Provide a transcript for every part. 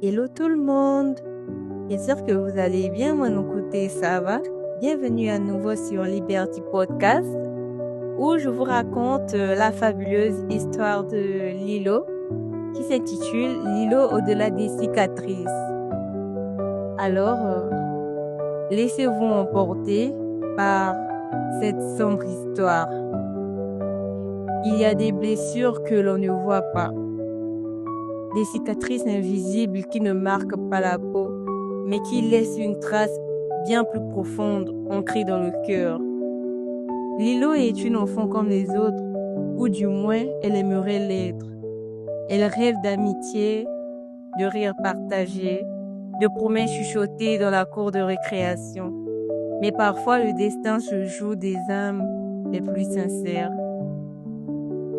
Hello tout le monde, j'espère que vous allez bien, moi de mon côté ça va. Bienvenue à nouveau sur Liberty Podcast où je vous raconte la fabuleuse histoire de Lilo qui s'intitule Lilo au-delà des cicatrices. Alors, laissez-vous emporter par cette sombre histoire. Il y a des blessures que l'on ne voit pas. Des cicatrices invisibles qui ne marquent pas la peau, mais qui laissent une trace bien plus profonde, ancrée dans le cœur. Lilo est une enfant comme les autres, ou du moins elle aimerait l'être. Elle rêve d'amitié, de rires partagés, de promesses chuchotées dans la cour de récréation. Mais parfois le destin se joue des âmes les plus sincères.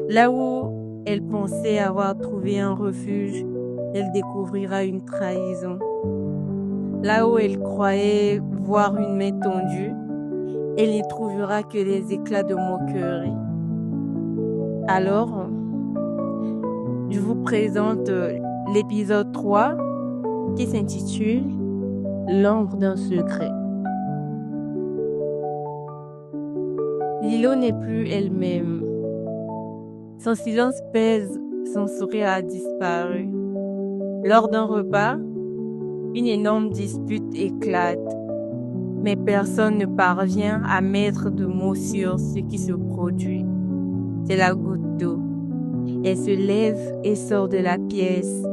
Là où elle pensait avoir trouvé un refuge, elle découvrira une trahison. Là où elle croyait voir une main tendue, elle n'y trouvera que des éclats de moquerie. Alors, je vous présente l'épisode 3 qui s'intitule L'ombre d'un secret. Lilo n'est plus elle-même. Son silence pèse, son sourire a disparu. Lors d'un repas, une énorme dispute éclate, mais personne ne parvient à mettre de mots sur ce qui se produit. C'est la goutte d'eau. Elle se lève et sort de la pièce.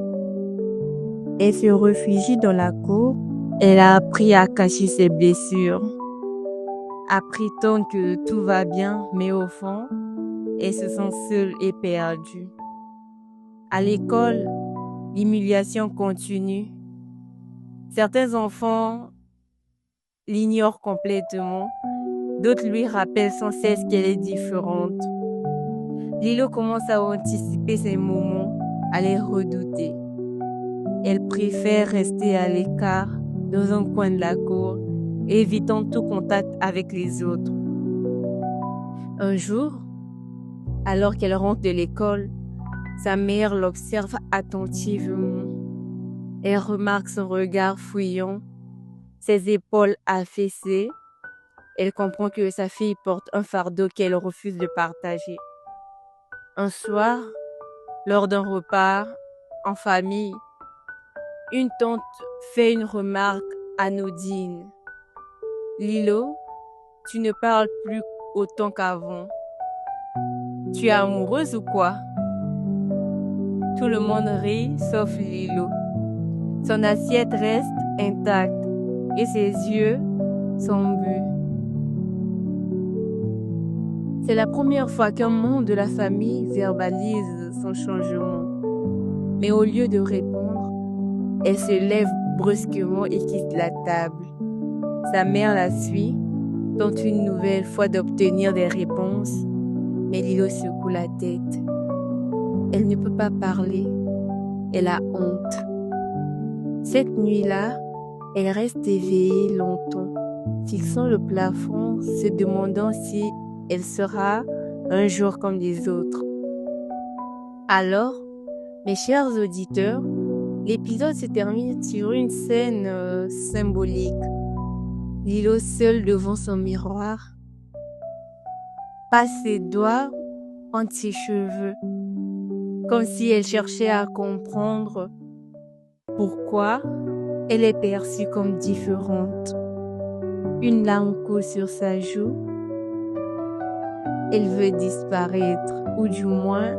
Elle se réfugie dans la cour. Elle a appris à cacher ses blessures, à prétendre que tout va bien, mais au fond, elle se sent seule et perdue. À l'école, l'humiliation continue. Certains enfants l'ignorent complètement, d'autres lui rappellent sans cesse qu'elle est différente. Lilo commence à anticiper ces moments, à les redouter. Elle préfère rester à l'écart, dans un coin de la cour, évitant tout contact avec les autres. Un jour, alors qu'elle rentre de l'école, sa mère l'observe attentivement. Elle remarque son regard fouillant, ses épaules affaissées. Elle comprend que sa fille porte un fardeau qu'elle refuse de partager. Un soir, lors d'un repas en famille, une tante fait une remarque anodine. Lilo, tu ne parles plus autant qu'avant. Tu es amoureuse ou quoi? Tout le monde rit sauf Lilo. Son assiette reste intacte et ses yeux sont bleus. C'est la première fois qu'un membre de la famille verbalise son changement. Mais au lieu de répondre, elle se lève brusquement et quitte la table. Sa mère la suit, tente une nouvelle fois d'obtenir des réponses, mais Lilo secoue la tête. Elle ne peut pas parler. Elle a honte. Cette nuit-là, elle reste éveillée longtemps, fixant le plafond, se demandant si elle sera un jour comme les autres. Alors, mes chers auditeurs, l'épisode se termine sur une scène symbolique. Lilo seule devant son miroir passe ses doigts entre ses cheveux, comme si elle cherchait à comprendre pourquoi elle est perçue comme différente. Une larme coule sur sa joue. Elle veut disparaître, ou du moins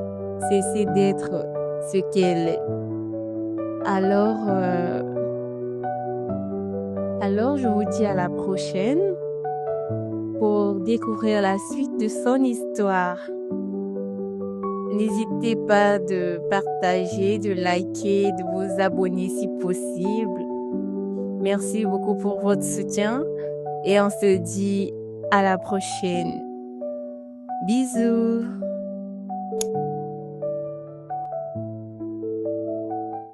cesser d'être ce qu'elle est. Alors je vous dis à la prochaine pour découvrir la suite de son histoire. N'hésitez pas de partager, de liker, de vous abonner si possible. Merci beaucoup pour votre soutien et on se dit à la prochaine. Bisous!